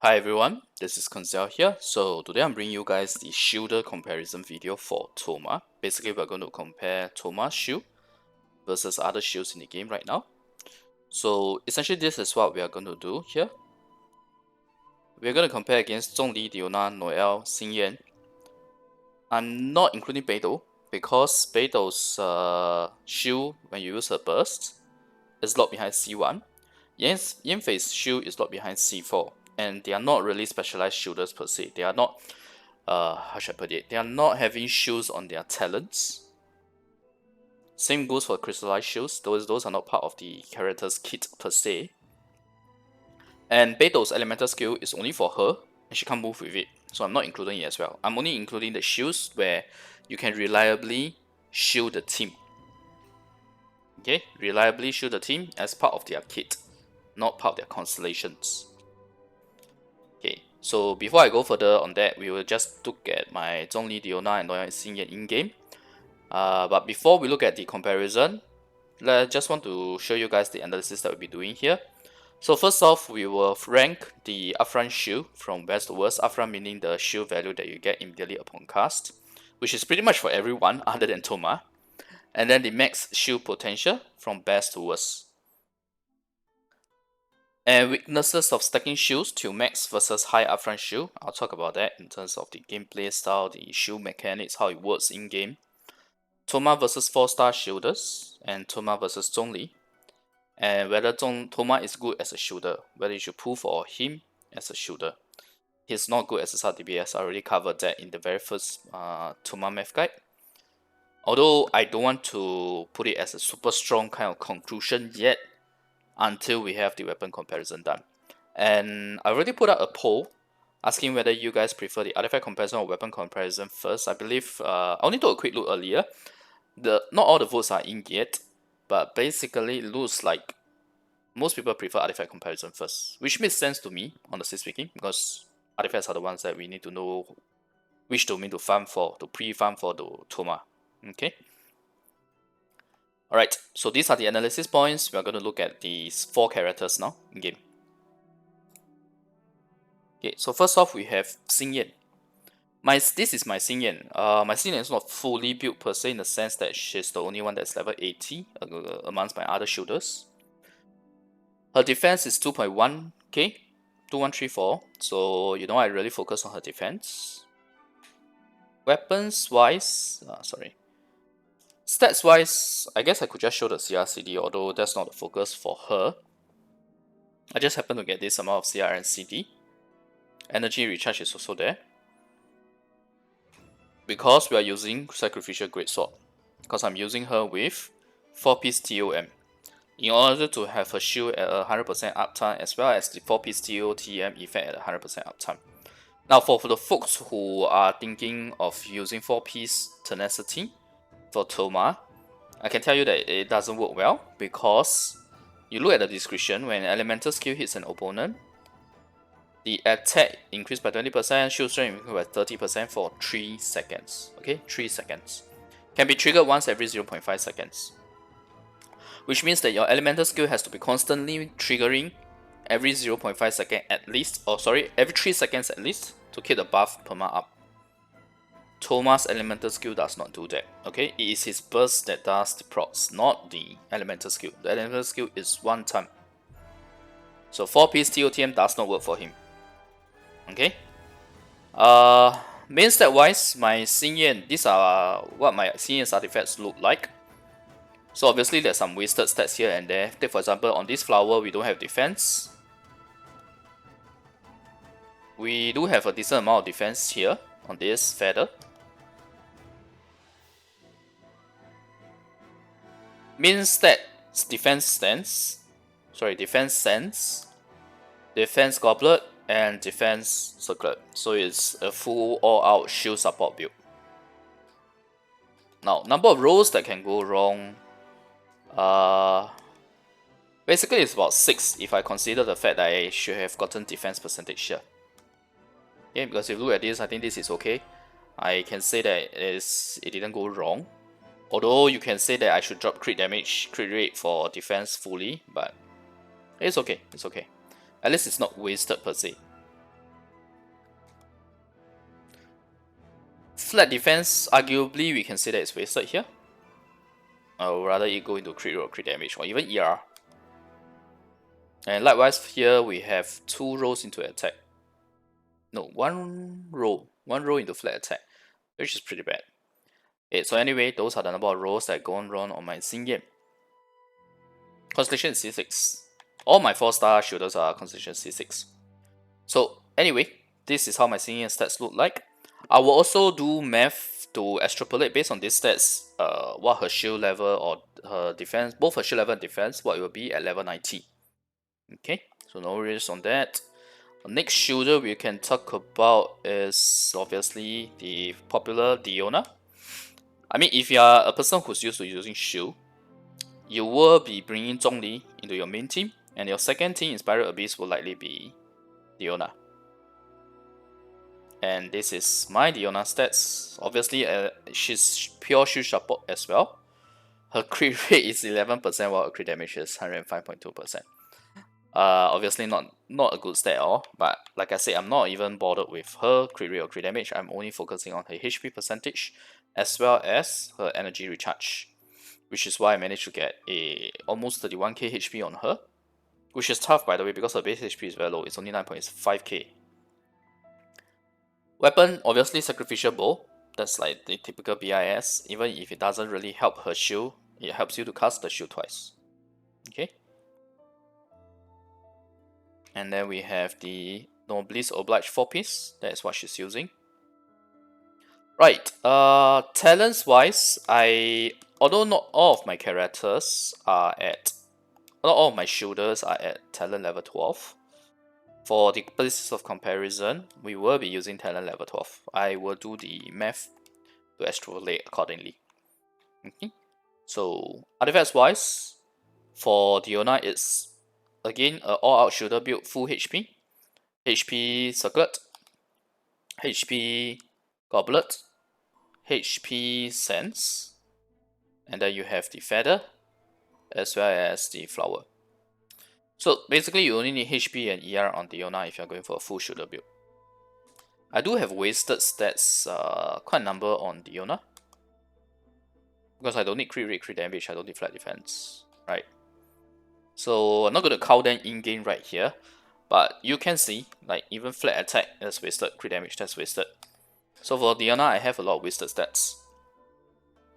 Hi everyone, this is Constellations here. So today I'm bringing you guys the shielder comparison video for Thoma. Basically, we're going to compare Thoma's shield versus other shields in the game right now. So essentially, this is what we are going to do here. We're going to compare against Zhongli, Diona, Noelle, Xinyan. I'm not including Beidou because Beidou's shield, when you use her burst, is locked behind C1. Yanfei's shield is locked behind C4. And they are not really specialized shielders per se. They are not, how should I put it? They are not having shields on their talents. Same goes for crystallized shields. Those are not part of the character's kit per se. And Beidou's elemental skill is only for her, and she can't move with it. So I'm not including it as well. I'm only including the shields where you can reliably shield the team. Okay, reliably shield the team as part of their kit, not part of their constellations. Okay, so before I go further on that, we will just look at my Zhongli, Diona, and Noelle Xingyan in-game. But before we look at the comparison, I just want to show you guys the analysis that we'll be doing here. So first off, we will rank the upfront shield from best to worst. Upfront meaning the shield value that you get immediately upon cast, which is pretty much for everyone other than Thoma. And then the max shield potential from best to worst. And weaknesses of stacking shields to max versus high upfront shield. I'll talk about that in terms of the gameplay style, the shield mechanics, how it works in-game. Thoma versus 4-star shielders, and Thoma versus Zhongli. And whether Thoma is good as a shielder, whether you should pull for him as a shielder. He's not good as a SAR DPS. I already covered that in the very first Thoma math guide. Although I don't want to put it as a super strong kind of conclusion yet, until we have the weapon comparison done. And I already put out a poll asking whether you guys prefer the artifact comparison or weapon comparison first. I believe I only took a quick look earlier. Not all the votes are in yet, but basically it looks like most people prefer artifact comparison first, which makes sense to me, honestly speaking, because artifacts are the ones that we need to know which domain to farm for, to pre-farm for the Thoma. Okay. Alright, so these are the analysis points. We are going to look at these 4 characters now in game. Okay, so first off we have Xingyan. This is my Xingyan. My Xingyan is not fully built per se in the sense that she's the only one that's level 80 amongst my other shielders. Her defense is 2.1k, 2134. So you know I really focus on her defense. Weapons wise, stats wise, I guess I could just show the CR/CD, although that's not the focus for her. I just happen to get this amount of CR and CD. Energy recharge is also there. Because we are using Sacrificial Greatsword. Because I'm using her with 4-piece TOM. In order to have her shield at 100% uptime as well as the 4-piece TOTM effect at 100% uptime. Now for the folks who are thinking of using 4-piece tenacity for Thoma, I can tell you that it doesn't work well because you look at the description. When elemental skill hits an opponent, the attack increased by 20%, shield strength increased by 30% for 3 seconds. Okay, 3 seconds. Can be triggered once every 0.5 seconds. Which means that your elemental skill has to be constantly triggering every 0.5 seconds at least, every 3 seconds at least to keep the buff perma up. Thoma's elemental skill does not do that. Okay, it is his burst that does the procs, not the elemental skill. The elemental skill is one time. So 4-piece TOTM does not work for him. Okay. Main stat wise, my Xingyan, these are what my Xingyan's artifacts look like. So obviously there's some wasted stats here and there. Take for example, on this flower we don't have defense. We do have a decent amount of defense here on this feather. Main stat defense sense, defense goblet, and defense circlet. So it's a full all-out shield support build. Now, number of rolls that can go wrong. Basically it's about 6 if I consider the fact that I should have gotten defense percentage here. Yeah, because if you look at this, I think this is okay. I can say that it didn't go wrong. Although you can say that I should drop crit damage, crit rate for defense fully, but it's okay, it's okay. At least it's not wasted per se. Flat defense, arguably we can say that it's wasted here. Or rather it go into crit or crit damage or even ER. And likewise here we have 2 rolls into attack. No, 1 roll. 1 roll into flat attack, which is pretty bad. Okay, so anyway, those are the number of rolls that go on wrong on my Xingqiu. Constellation C6. All my 4-star shooters are Constellation C6. So anyway, this is how my Xingqiu stats look like. I will also do math to extrapolate based on these stats, what her shield level or her defense, both her shield level and defense, what it will be at level 90. Okay, so no worries on that. The next shooter we can talk about is obviously the popular Diona. I mean, if you are a person who's used to using shield, you will be bringing Zhongli into your main team, and your second team, Inspired Abyss, will likely be Diona. And this is my Diona stats. Obviously, she's pure shield support as well. Her crit rate is 11%, while her crit damage is 105.2%. Obviously not a good stat at all, but like I said, I'm not even bothered with her crit rate or crit damage. I'm only focusing on her HP percentage as well as her energy recharge, which is why I managed to get a almost 31k HP on her, which is tough by the way because her base HP is very low. It's only 9.5k. Weapon, obviously Sacrificial Bow. That's like the typical BIS. Even if it doesn't really help her shield, it helps you to cast the shield twice. Okay. And then we have the Noblesse Oblige 4-piece. That is what she's using. Right. Talents wise, although not all of my characters are at, not all of my shielders are at talent level 12. For the purposes of comparison, we will be using talent level 12. I will do the math to extrapolate accordingly. Okay. So artifacts wise, for Diona, it's again an all-out shooter build, full HP, HP circlet, HP goblet, HP sense, and then you have the feather as well as the flower. So basically you only need HP and ER on Diona if you're going for a full shooter build. I do have wasted stats, quite a number on Diona, because I don't need crit rate, crit damage, I don't need flat defense, right? So I'm not going to count them in-game right here, but you can see, like even flat attack that's wasted, crit damage that's wasted. So for Diona, I have a lot of wasted stats.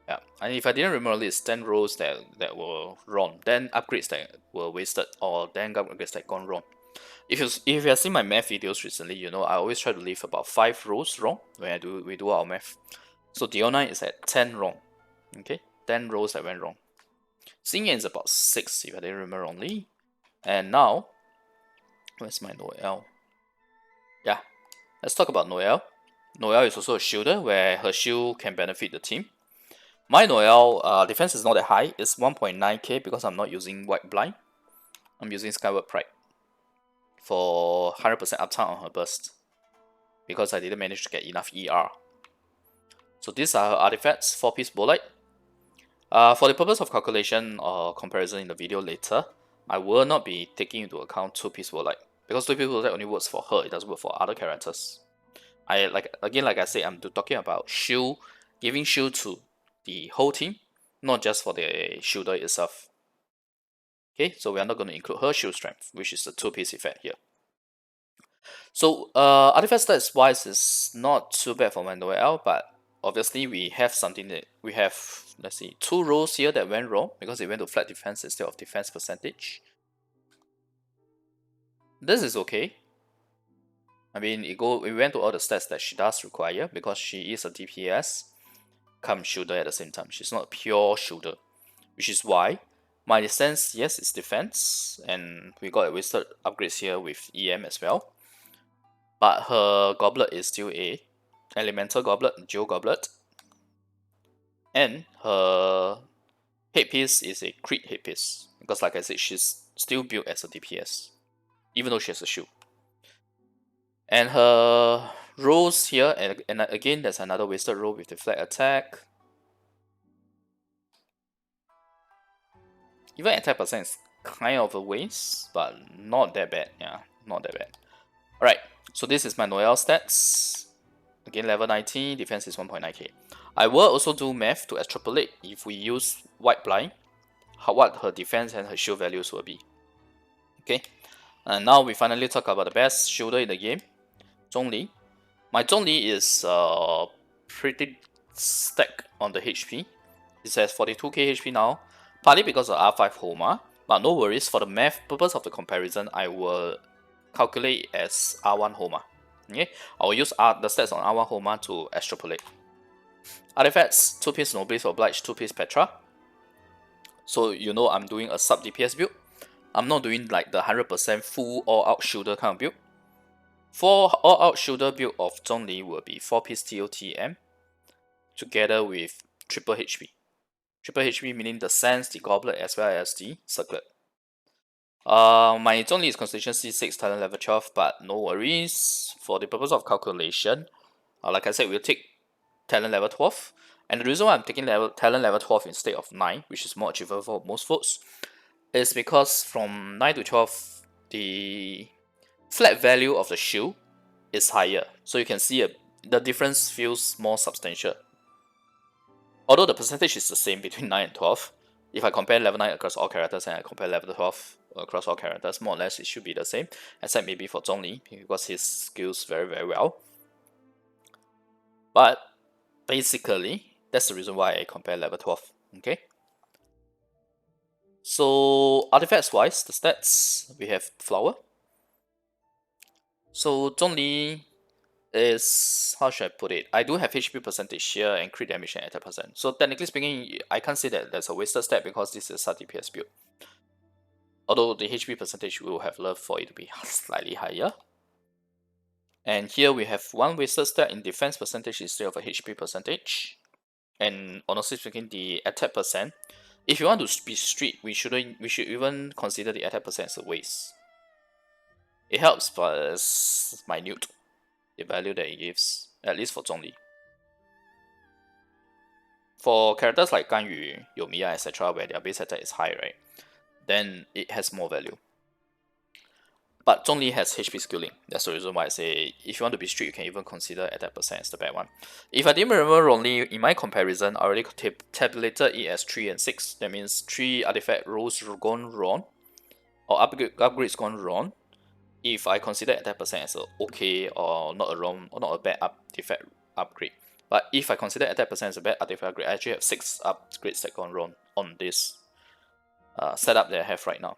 Yeah, and if I didn't remember, it's 10 rolls that were wrong, 10 upgrades that were wasted, or 10 upgrades that gone wrong. If you have seen my math videos recently, you know I always try to leave about 5 rolls wrong when we do our math. So Diona is at 10 wrong. Okay, 10 rolls that went wrong. Xingyan is about 6 if I didn't remember wrongly. And now, where's my Noelle? Yeah, let's talk about Noelle. Noelle is also a shielder where her shield can benefit the team. My Noelle defense is not that high, it's 1.9k because I'm not using White Blind. I'm using Skyward Pride for 100% uptime on her burst because I didn't manage to get enough ER. So these are her artifacts, 4-piece Bolide. For the purpose of calculation or comparison in the video later, I will not be taking into account 2-piece Bolide because 2-piece Bolide only works for her, it doesn't work for other characters. Like I said, I'm talking about shield, giving shield to the whole team, not just for the shielder itself. Okay, so we are not going to include her shield strength, which is the 2-piece effect here. So artifact stats wise is not too bad for my Noelle, but obviously we have something that we have, let's see, 2 rolls here that went wrong because it went to flat defense instead of defense percentage. This is okay. I mean, we went to all the stats that she does require because she is a DPS come shooter at the same time. She's not a pure shooter, which is why my sense, yes, it's defense, and we got a wasted upgrades here with EM as well. But her goblet is still a elemental goblet, geo goblet, and her headpiece is a crit headpiece because, like I said, she's still built as a DPS, even though she has a shield. And her rolls here, and again, there's another wasted roll with the flat attack. Even attack percent is kind of a waste, but not that bad. Yeah, not that bad. Alright, so this is my Noelle stats. Again, level 90, defense is 1.9k. I will also do math to extrapolate if we use white blind, what her defense and her shield values will be. Okay, and now we finally talk about the best shielder in the game, Zhongli. My Zhongli is pretty stacked on the HP. It says 42k HP now, partly because of R5 Thoma, but no worries, for the math purpose of the comparison, I will calculate as R1 Thoma. Okay, I will use the stats on R1 Thoma to extrapolate. Artifacts, 2-piece Nobles Oblige, 2-piece Petra. So you know I'm doing a sub DPS build. I'm not doing like the 100% full all-out shielder kind of build. For all-out shielder build of Zhongli will be 4-piece TOTM together with triple HP. Triple HP meaning the Sands, the Goblet, as well as the Circlet. My Zhongli is Constellation C6, talent level 12, but no worries. For the purpose of calculation, like I said, we'll take talent level 12. And the reason why I'm taking talent level 12 instead of 9, which is more achievable for most folks, is because from 9 to 12, the flat value of the shield is higher. So you can see the difference feels more substantial. Although the percentage is the same between 9 and 12, if I compare level 9 across all characters and I compare level 12 across all characters, more or less it should be the same, except maybe for Zhongli, because his skills very well. But basically, that's the reason why I compare level 12, okay? So artifacts wise, the stats, we have Flower. So Zhongli is, how should I put it? I do have HP percentage here and crit damage and attack percent. So technically speaking, I can't say that that's a wasted stat because this is a DPS build. Although the HP percentage we will have loved for it to be slightly higher. And here we have one wasted stat in defense percentage instead of a HP percentage. And honestly speaking, the attack percent, if you want to be strict, we should even consider the attack percent as a waste. It helps, but it's minute, the value that it gives, at least for Zhongli. For characters like Ganyu, Yomiya, etc., where their base attack is high, right, then it has more value. But Zhongli has HP skilling. That's the reason why I say if you want to be strict, you can even consider attack percent as the bad one. If I didn't remember wrongly, in my comparison, I already tabulated it as 3 and 6. That means 3 artifact rolls gone wrong, or upgrades gone wrong. If I consider attack percent as a okay or not a wrong or not a bad artifact upgrade. But if I consider attack percent as a bad artifact upgrade, I actually have 6 upgrades that gone wrong on this setup that I have right now.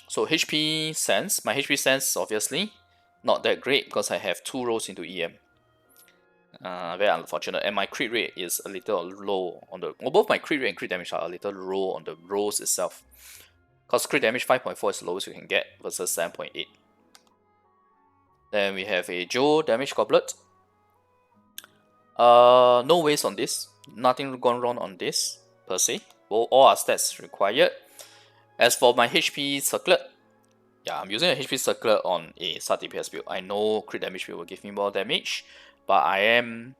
So HP sense, my HP sense obviously not that great because I have 2 rolls into EM. Very unfortunate, and my crit rate is a little low on the. Well, both my crit rate and crit damage are a little low on the rolls itself. Because crit damage 5.4 is the lowest you can get versus 7.8. Then we have a Joe damage goblet. No waste on this. Nothing gone wrong on this per se. All our stats required. As for my HP circlet, yeah, I'm using a HP circlet on a sub DPS build. I know crit damage build will give me more damage, but I am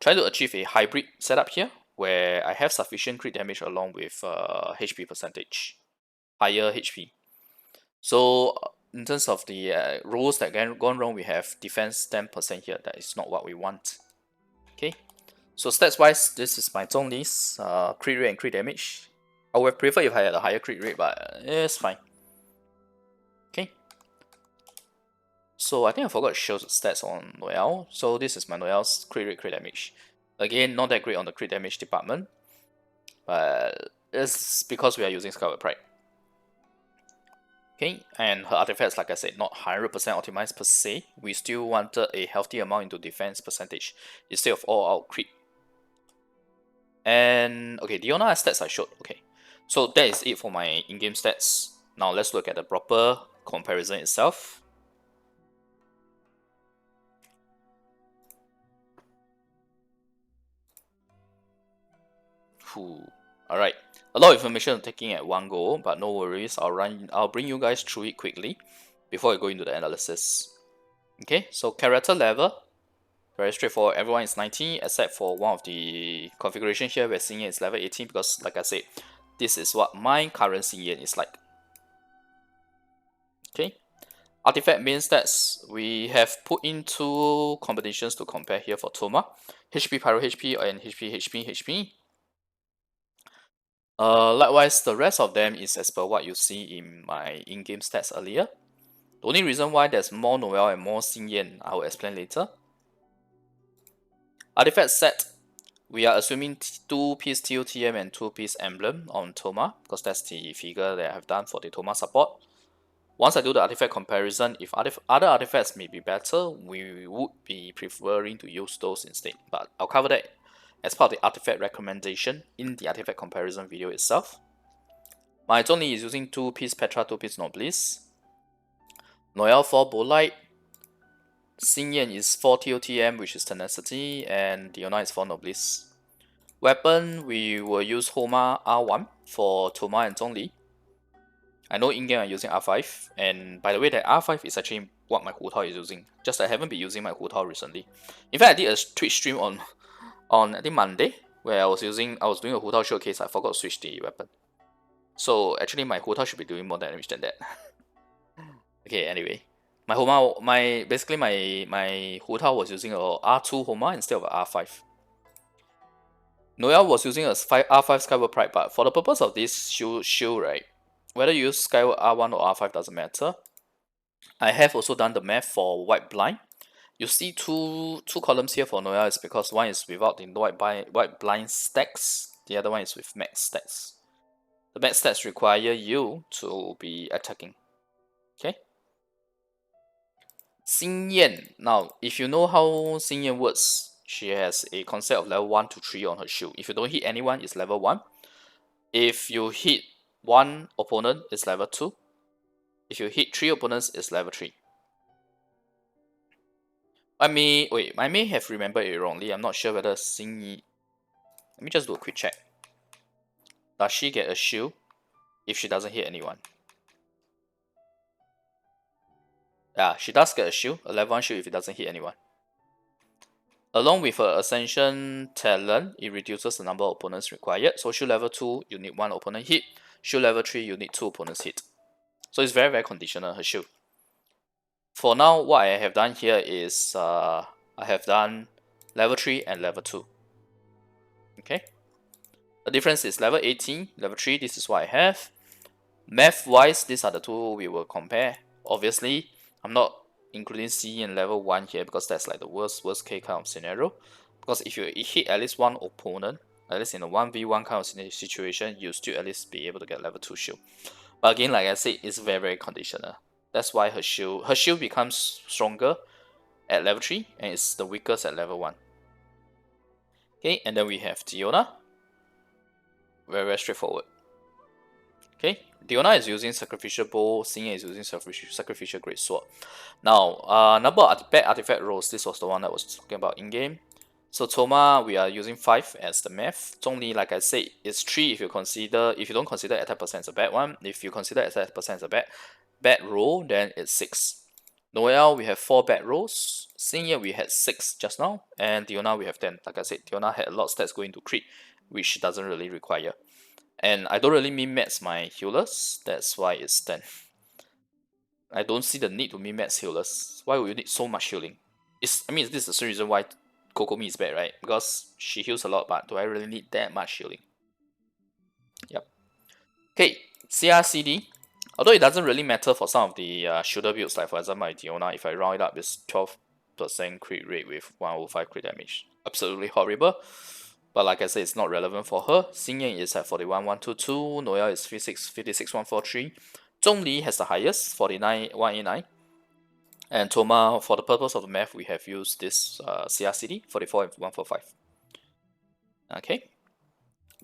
trying to achieve a hybrid setup here where I have sufficient crit damage along with HP percentage, higher HP. So in terms of the rolls that gone wrong, we have defense 10% here. That is not what we want. Okay, so stats wise, this is my Zhongli's crit rate and crit damage. I would prefer if I had a higher crit rate, but it's fine. Okay. So I think I forgot to show the stats on Noelle. So this is my Noelle's crit rate, crit damage. Again, not that great on the crit damage department, but it's because we are using Scarlet Pride. Okay, and her artifacts, like I said, not 100% optimized per se. We still wanted a healthy amount into defense percentage instead of all out crit. And okay, Diona stats I showed. Okay, so that is it for my in-game stats. Now let's look at the proper comparison itself. Alright, a lot of information taking at one go, but no worries. I'll bring you guys through it quickly before I go into the analysis. Okay, so character level, very straightforward. Everyone is 90 except for one of the configuration here where Xingyan is level 18 because, like I said, this is what my current Xingyan is like. Okay, Artifact main stats, we have put in two combinations to compare here for Thoma. HP, Pyro HP, and HP, HP, HP. Likewise, the rest of them is as per what you see in my in-game stats earlier. The only reason why there's more Noelle and more Xingyan, I will explain later. Artifact set, we are assuming 2-piece TOTM and 2-piece emblem on Thoma, because that's the figure that I have done for the Thoma support. Once I do the artifact comparison, if other artifacts may be better, we would be preferring to use those instead. But I'll cover that as part of the artifact recommendation in the artifact comparison video itself. My Zhongli is using 2-piece Petra, 2-piece Nobles. Noelle 4 Bolite. Xinyan is 4 TOTM, which is Tenacity, and Diona is 4 Nobles. Weapon, we will use Thoma R1 for Thoma and Zhongli. I know in-game I'm using R5, and by the way, that R5 is actually what my Hu Tao is using. Just I haven't been using my Hu Tao recently. In fact, I did a Twitch stream on I think Monday, where I was doing a Hu Tao showcase. I forgot to switch the weapon. So actually, my Hu Tao should be doing more damage than that. Okay, anyway, my Hu Tao was using a R2 Homa instead of a R5. Noelle was using a R5 Skyward Pride, but for the purpose of this shield, right? Whether you use Skyward R1 or R5 doesn't matter. I have also done the math for White Blind. You see two columns here for Noelle is because one is without the White Blind stacks, the other one is with max stats. The max stats require you to be attacking. Okay? Xingyan. Now, if you know how Xingyan works, she has a concept of level 1 to 3 on her shield. If you don't hit anyone, it's level 1. If you hit one opponent, it's level 2. If you hit 3 opponents, it's level 3. I may have remembered it wrongly. I'm not sure whether Xingyi... Let me just do a quick check. Does she get a shield if she doesn't hit anyone? Yeah, she does get a shield, a level 1 shield if it doesn't hit anyone. Along with her Ascension talent, it reduces the number of opponents required. So shield level 2, you need 1 opponent hit. Shield level 3, you need 2 opponents hit. So it's very, very conditional, her shield. For now, what I have done here is I have done level 3 and level 2. Okay. The difference is level 18, level 3, this is what I have. Math-wise, these are the two we will compare. Obviously, I'm not including C in level 1 here because that's like the worst case kind of scenario. Because if you hit at least one opponent, at least in a 1v1 kind of situation, you'll still at least be able to get level 2 shield. But again, like I said, it's very, very conditional. That's why her shield becomes stronger at level 3 and it's the weakest at level 1. Okay, and then we have Diona. Very, very straightforward. Okay, Diona is using Sacrificial Bow, Xingyan is using Sacrificial Great Sword. Now, number of artifact rolls, this was the one that was talking about in-game. So Thoma, we are using 5 as the math. Zhongli, like I said, it's 3 if you don't consider attack percent as a bad one. If you consider attack percent as a bad roll, then it's 6. Noelle, we have 4 bad rolls. Xingyan, we had 6 just now. And Diona, we have 10. Like I said, Diona had a lot of stats going to crit, which doesn't really require. And I don't really min-max my healers, that's why it's 10. I don't see the need to min-max healers. Why would you need so much healing? This is the reason why Kokomi is bad, right? Because she heals a lot, but do I really need that much healing? Yep. Okay, CRCD. Although it doesn't really matter for some of the shooter builds, like for example my Diona, if I round it up, it's 12% crit rate with 105 crit damage. Absolutely horrible. But like I said, it's not relevant for her. Xingyan is at 41,122, Noelle is 56,143. Zhongli has the highest, 49,189. And Thoma, for the purpose of the math, we have used this CRCD, 44,145. Okay,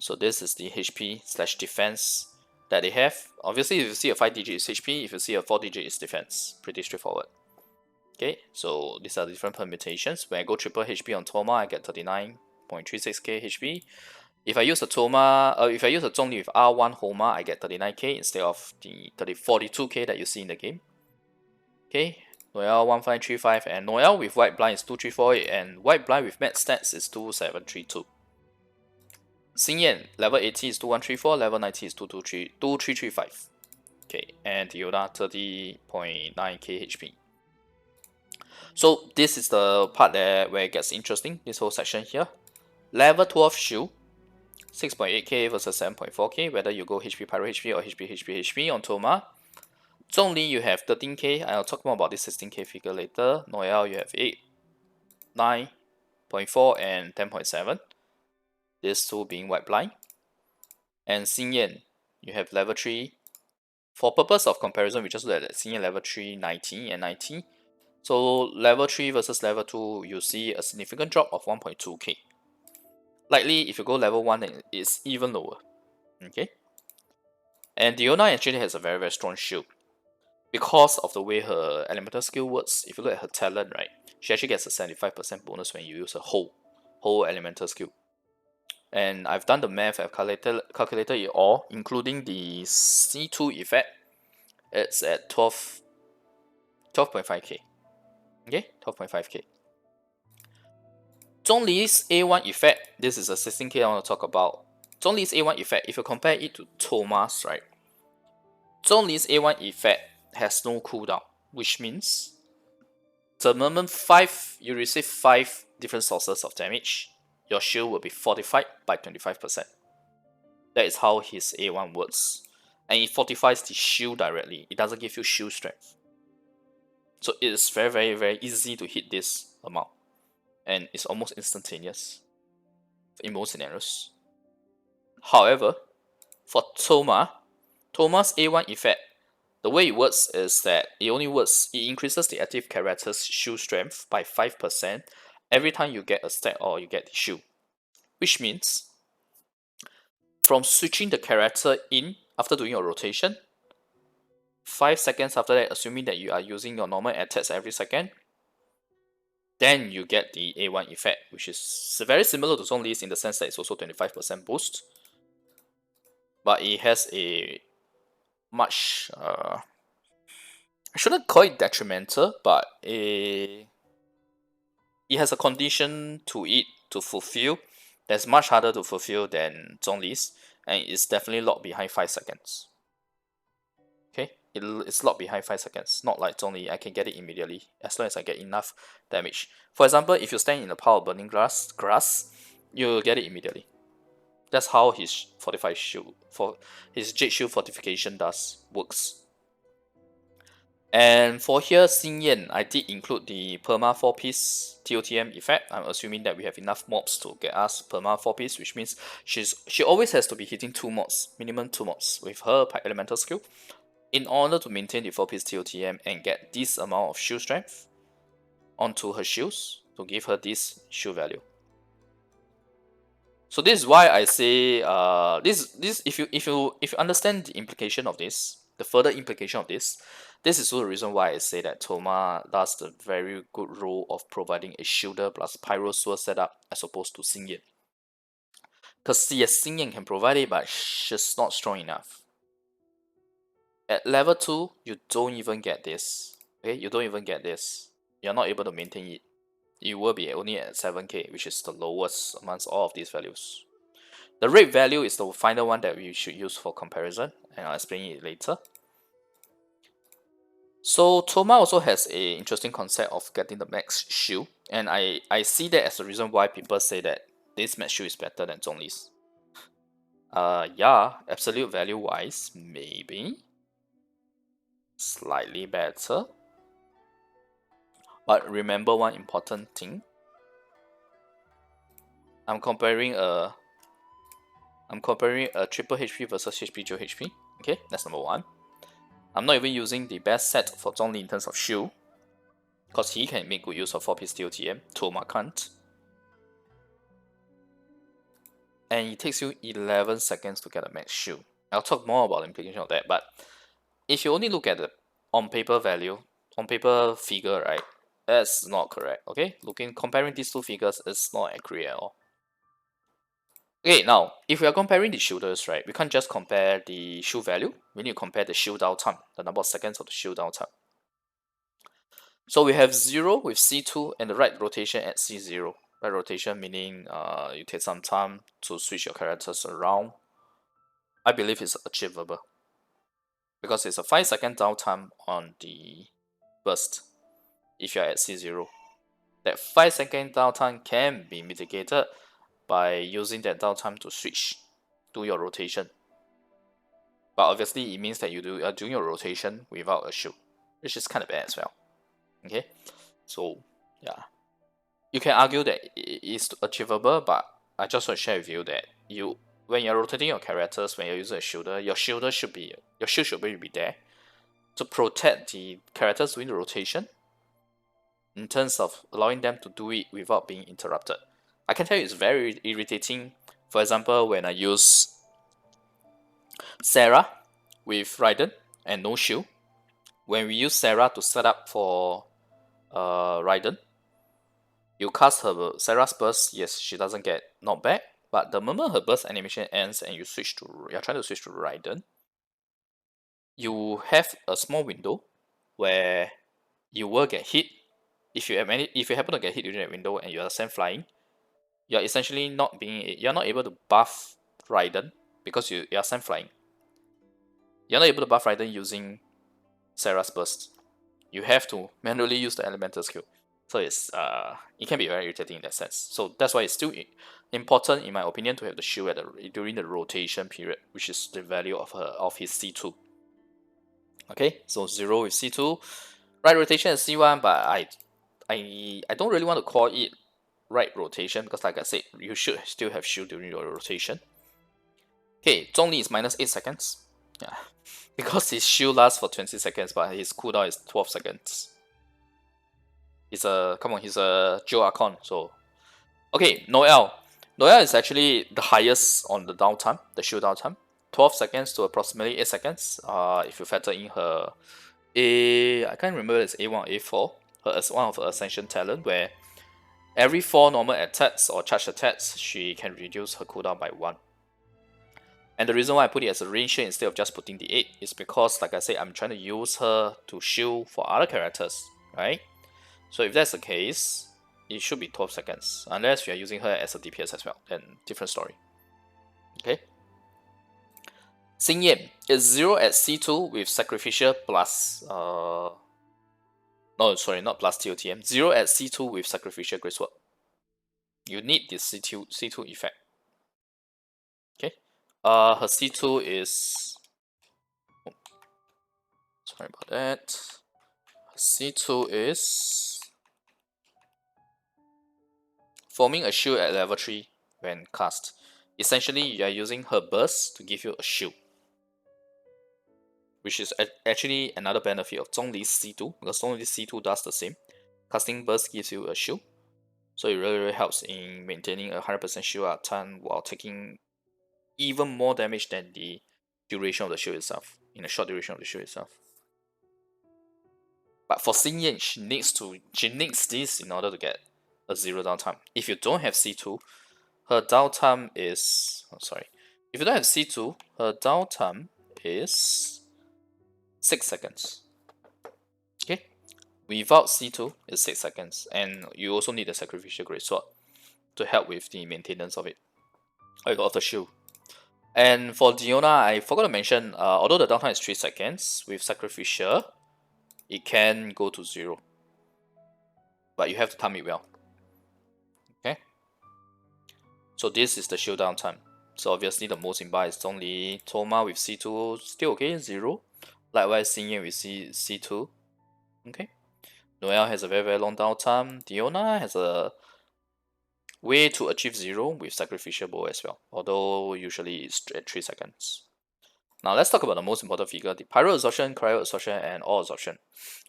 so this is the HP/defense that they have. Obviously, if you see a 5-digit is HP, if you see a 4-digit is defense. Pretty straightforward. Okay, so these are different permutations. When I go triple HP on Thoma, I get 39.36k HP. If I use a Thoma, if I use a Zhongli with R1 Homa, I get 39k instead of the 42k that you see in the game. Okay, Noelle 1535 and Noelle with White Blind is 2348 and White Blind with Max Stats is 2732. Xingyan level 80 is 2134, level 90 is 2335. Okay, and Diona 30.9k HP. So this is the part there where it gets interesting, this whole section here. Level 12 shield, 6.8k versus 7.4k, whether you go HP Pyro HP or HP on Thoma. Zhongli you have 13k, I'll talk more about this 16k figure later. Noelle you have 8, 9.4 and 10.7. These two being white blind. And Xinyan, you have level 3. For purpose of comparison, we just look at Xinyan level 3, 19 and 90. So level 3 versus level 2, you see a significant drop of 1.2k. Likely, if you go level 1, then it's even lower. Okay. And Diona actually has a very strong shield. Because of the way her elemental skill works, if you look at her talent, right, she actually gets a 75% bonus when you use a whole elemental skill. And I've done the math, I've calculated it all, including the C2 effect. It's at 12.5k. Okay, 12.5k. Zhongli's A1 effect, this is a 16k I want to talk about. Zhongli's A1 effect, if you compare it to Thoma's, right, Zhongli's A1 effect has no cooldown, which means the moment you receive 5 different sources of damage, your shield will be fortified by 25%. That is how his A1 works. And it fortifies the shield directly. It doesn't give you shield strength. So it is very easy to hit this amount. And it's almost instantaneous in most scenarios. However, for Thoma, Thoma's A1 effect, the way it works is that it increases the active character's shield strength by 5% every time you get a stack or you get the shield. Which means, from switching the character in after doing your rotation, 5 seconds after that, assuming that you are using your normal attacks every second, then you get the A1 effect, which is very similar to Zhongli's in the sense that it's also 25% boost. But it has a much, I shouldn't call it detrimental, but it has a condition to it to fulfill that's much harder to fulfill than Zhongli's, and it's definitely locked behind 5 seconds. Okay, it's locked behind 5 seconds, not like Zhongli, I can get it immediately as long as I get enough damage. For example, if you stand in the pile of burning grass, you'll get it immediately. That's how his fortified shield, his Jade Shield fortification works. And for here, Xingyan, I did include the perma 4-piece TOTM effect. I'm assuming that we have enough mobs to get us perma 4-piece, which means she always has to be hitting 2 mobs, minimum 2 mobs with her elemental skill, in order to maintain the 4-piece TOTM and get this amount of shield strength onto her shields to give her this shield value. So this is why I say if you understand the implication of this, the further implication of this is the reason why I say that Thoma does the very good role of providing a shielder plus Pyro Swirl setup as opposed to Xingyan. Because yes, Xingyan can provide it, but she's not strong enough. At level 2, you don't even get this. Okay, you don't even get this. You're not able to maintain it. You will be only at 7k, which is the lowest amongst all of these values. The rate value is the final one that we should use for comparison, and I'll explain it later. So Thoma also has an interesting concept of getting the max shield, and I see that as the reason why people say that this max shield is better than Zhongli's. Yeah, absolute value wise, maybe slightly better. But remember one important thing. I'm comparing a triple HP versus HP dual HP. Okay, that's number 1. I'm not even using the best set for Zhongli in terms of shield, because he can make good use of 4-piece TOTM, Thoma can't. And it takes you 11 seconds to get a max shield. I'll talk more about the implication of that, but if you only look at the on paper figure, right, that's not correct, okay? Comparing these two figures is not accurate at all. Okay, now, if we are comparing the shielders, right, we can't just compare the shield value, we need to compare the shield down time, the number of seconds of the shield down time. So we have 0 with C2 and the right rotation at C0. Right rotation meaning you take some time to switch your characters around. I believe it's achievable. because it's a 5-second downtime on the burst if you're at C0. That 5-second downtime can be mitigated by using that downtime to switch to your rotation. But obviously it means that you are doing your rotation without a shield, which is kind of bad as well. Okay, so yeah, you can argue that it is achievable, but I just want to share with you that when you're rotating your characters, when you're using a shielder, your shield should be there to protect the characters doing the rotation, in terms of allowing them to do it without being interrupted. I can tell you it's very irritating. For example, when I use Sarah with Raiden and no shield, when we use Sarah to set up for Raiden, you cast her Sarah's burst, yes, she doesn't get knockback, but the moment her burst animation ends and you're trying to switch to Raiden, you have a small window where you will get hit. If you happen to get hit during that window and you are sent flying, you're essentially you're not able to buff Raiden because you are sent flying. You're not able to buff Raiden using Sarah's burst. You have to manually use the elemental skill. So it can be very irritating in that sense. So that's why it's still important, in my opinion, to have the shield during the rotation period, which is the value of his C2. Okay, so 0 with C2, right rotation is C1, but I don't really want to call it right rotation because, like I said, you should still have shield during your rotation. Okay, Zhongli is minus 8 seconds. Yeah, because his shield lasts for 20 seconds, but his cooldown is 12 seconds. He's a Joe Archon, so okay, Noelle. Noelle is actually the highest on the downtime, the shield downtime. 12 seconds to approximately 8 seconds. If you factor in her I can't remember it's A1 or A4, as one of her Ascension talent, where every 4 normal attacks or charge attacks, she can reduce her cooldown by 1. And the reason why I put it as a range here instead of just putting the 8 is because, like I said, I'm trying to use her to shield for other characters, right? So if that's the case, it should be 12 seconds, unless we are using her as a DPS as well, then different story. Okay. Xingyan is 0 at C2 with Sacrificial plus no, sorry, not plus TOTM. 0 at C2 with Sacrificial Greatsword. You need this C2 effect. Okay. Her C2 is, oh, sorry about that. Her C2 is forming a shield at level 3 when cast. Essentially, you are using her burst to give you a shield, which is actually another benefit of Zhongli's C2, because Zhongli's C2 does the same. Casting burst gives you a shield, so it really helps in maintaining a 100% shield uptime while taking even more damage than the duration of the shield itself, in a short duration of the shield itself. But for Xinyan, she needs this in order to get a 0 downtime. If you don't have C2, her downtime is, if you don't have C2, her downtime is 6 seconds. Okay, without C2 it's 6 seconds, and you also need a Sacrificial Greatsword to help with the maintenance of it, of the shield. And for Diona, I forgot to mention, although the downtime is 3 seconds, with Sacrificial, it can go to 0. But you have to time it well. Okay? So this is the shield downtime. So obviously the most in bar is only Thoma with C2, still okay, 0. Likewise, Xingyan with C2. Okay. Noelle has a very, very long downtime. Diona has a way to achieve 0 with Sacrificial Bow as well, although usually it's at 3 seconds. Now let's talk about the most important figure, the Pyro Absorption, Cryo Absorption, and All Absorption.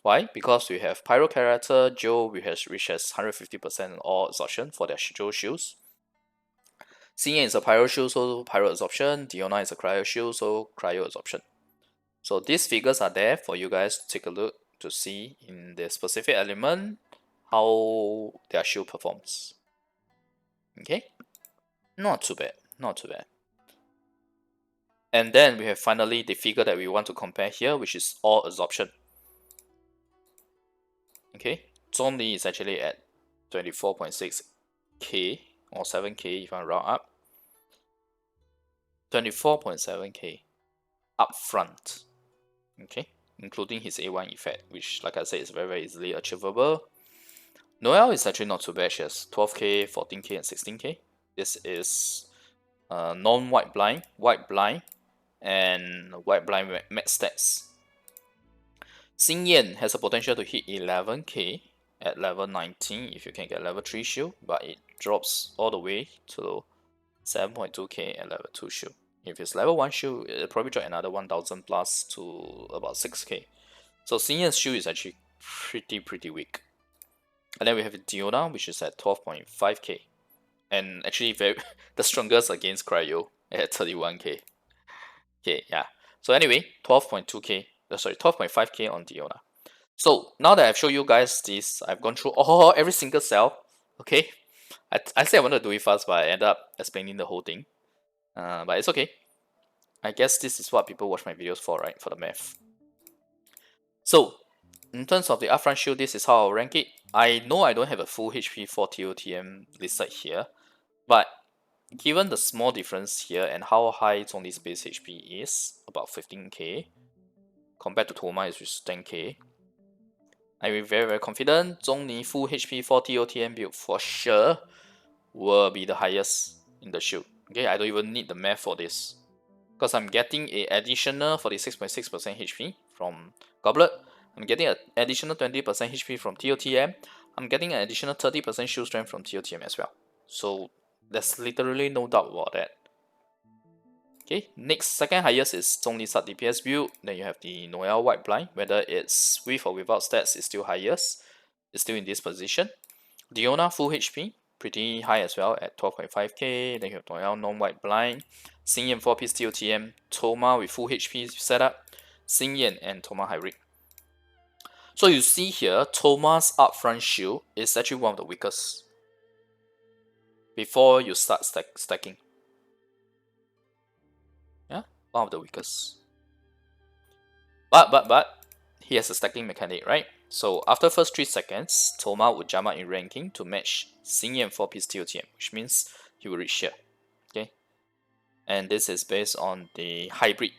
Why? Because we have Pyro character, Joe, which has 150% All Absorption for their Joe shields. Xingyan is a Pyro shield, so Pyro Absorption. Diona is a Cryo shield, so Cryo Absorption. So these figures are there for you guys to take a look to see in the specific element how their shield performs. Okay? Not too bad, not too bad. And then we have finally the figure that we want to compare here, which is All Absorption. Okay, Zhongli is actually at 24.6k or 7k if I round up. 24.7k upfront. Okay, including his A1 effect, which, like I said, is very easily achievable. Noelle is actually not too bad. She has 12k, 14k, and 16k. This is non-white blind, white blind, and white blind max stats. Xingyan has a potential to hit 11k at level 19 if you can get level 3 shield, but it drops all the way to 7.2k at level 2 shield. If it's level 1 shield, it'll probably drop another 1000 plus to about 6k. So Xingyan's shield is actually pretty weak. And then we have Diona, which is at 12.5k. And actually very the strongest against Cryo at 31k. Okay, yeah. So anyway, 12.2k, sorry, 12.5k on Diona. So now that I've shown you guys this, I've gone through every single cell. Okay, I said I wanted to do it fast, but I ended up explaining the whole thing. But it's okay. I guess this is what people watch my videos for, right? For the math. So in terms of the upfront shield, this is how I'll rank it. I know I don't have a full HP for TOTM listed here, but given the small difference here and how high Zhongli's base HP is, about 15k, compared to Thoma is just 10k, I'm very confident Zhongli full HP for TOTM build for sure will be the highest in the shield. Okay, I don't even need the math for this, because I'm getting an additional 46.6% HP from Goblet, I'm getting an additional 20% HP from TOTM, I'm getting an additional 30% shield strength from TOTM as well. So there's literally no doubt about that. Okay, next, second highest is Zhongli Sub DPS build. Then you have the Noelle White Blind. Whether it's with or without stats, it's still highest. It's still in this position. Diona full HP, pretty high as well at 12.5k. Then you have Noelle Non-White Blind. Xingyan 4-piece TOTM. Thoma with full HP setup. Xingyan and Thoma Hybrid. So you see here, Thoma's upfront shield is actually one of the weakest before you start stacking. Yeah, one of the weakest. But he has a stacking mechanic, right? So after first 3 seconds, Thoma would jump up in ranking to match Xingyan 4-piece TOTM, which means he will reach here. Okay, and this is based on the hybrid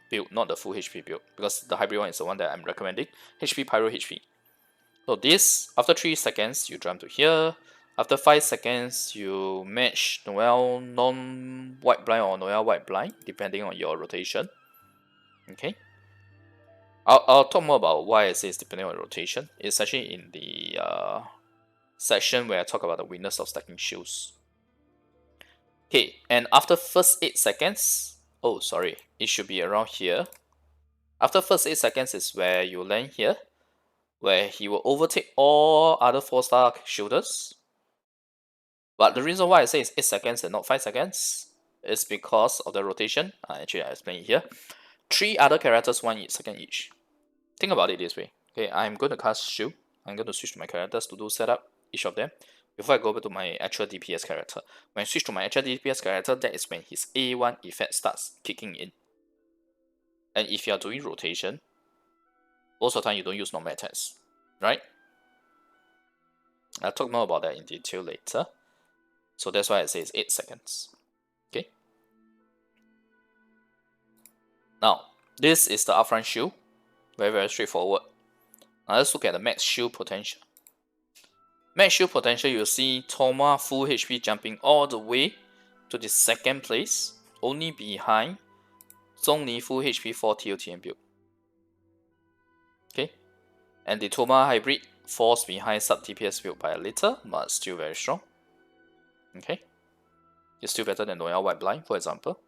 build, not the full HP build, because the hybrid one is the one that I'm recommending. HP Pyro HP. So this, after 3 seconds, you jump to here. After 5 seconds, you match Noelle non-white blind or Noelle white blind, depending on your rotation. Okay. I'll talk more about why I say it's depending on rotation. It's actually in the section where I talk about the weakness of stacking shields. Okay, and after first 8 seconds, oh sorry, it should be around here. After first 8 seconds is where you land here, where he will overtake all other 4-star shielders. But the reason why I say it's 8 seconds and not 5 seconds is because of the rotation. Actually, I explain it here. 3 other characters, 1 second each. Think about it this way. Okay, I'm going to cast shield. I'm going to switch to my characters to do setup, each of them, before I go back to my actual DPS character. When I switch to my actual DPS character, that is when his A1 effect starts kicking in. And if you are doing rotation, most of the time you don't use normal attacks, right? I'll talk more about that in detail later. So that's why I say it's 8 seconds. Okay. Now, this is the upfront shield. Very straightforward. Now let's look at the max shield potential. Max shield potential, you'll see Thoma full HP jumping all the way to the 2nd place, only behind Zhongli full HP for TOTM build. Okay, and the Thoma hybrid falls behind sub DPS build by a little, but still very strong. Okay, it's still better than Noelle White Blind, for example.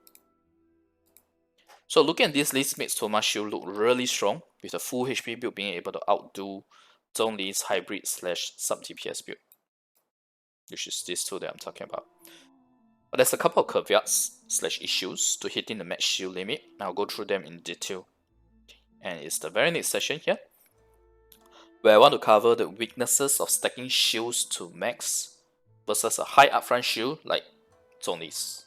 So looking at this list makes Thoma's shield look really strong, with the full HP build being able to outdo Zhongli's hybrid slash sub DPS build, which is these two that I'm talking about. But there's a couple of caveats slash issues to hitting the max shield limit. I'll go through them in detail. And it's the very next session here, where I want to cover the weaknesses of stacking shields to max versus a high upfront shield like Zhongli's.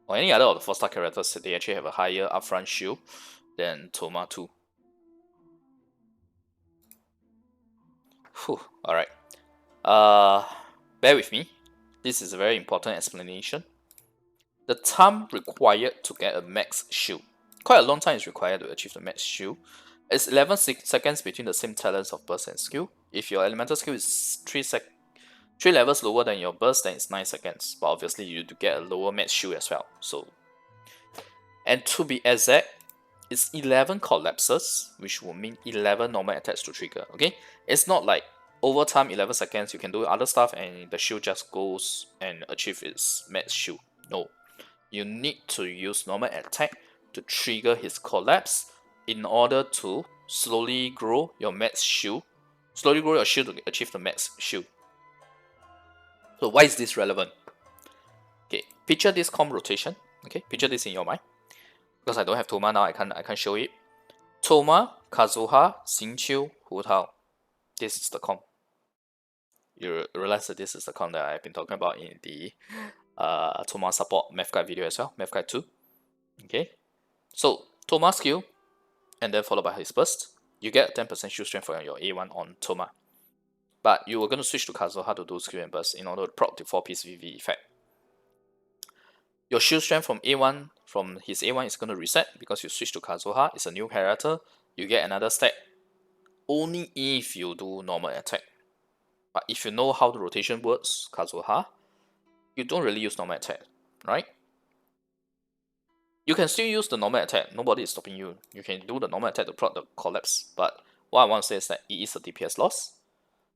Or any other of the 4-star characters, they actually have a higher upfront shield than Thoma 2. Whew, alright. Bear with me. This is a very important explanation. The time required to get a max shield quite a long time is required to achieve the max shield. It's 11 seconds between the same talents of burst and skill. If your elemental skill is 3 levels lower than your burst, then it's 9 seconds. But obviously you do get a lower max shield as well. So, and to be exact, it's 11 collapses, which will mean 11 normal attacks to trigger. Okay, it's not like over time 11 seconds you can do other stuff and the shield just goes and achieve its max shield. No, you need to use normal attack to trigger his collapse in order to slowly grow your max shield, slowly grow your shield to achieve the max shield. So why is this relevant? Okay, picture this comp rotation. Okay, picture this in your mind. Because I don't have Thoma now, I can't show it. Thoma, Kazuha, Xingqiu, Hu Tao. This is the comp. You realize that this is the comp that I've been talking about in the Thoma support math guide video as well, math guide 2. Okay, so Thoma skill, and then followed by his burst. You get 10% shield strength for your A1 on Thoma. But you were going to switch to Kazuha to do skill and burst in order to proc the 4-piece VV effect. Your shield strength from A1, from his A1 is going to reset because you switch to Kazuha. It's a new character. You get another stack only if you do normal attack. But if you know how the rotation works, Kazuha, you don't really use normal attack, right? You can still use the normal attack. Nobody is stopping you. You can do the normal attack to proc the collapse. But what I want to say is that it is a DPS loss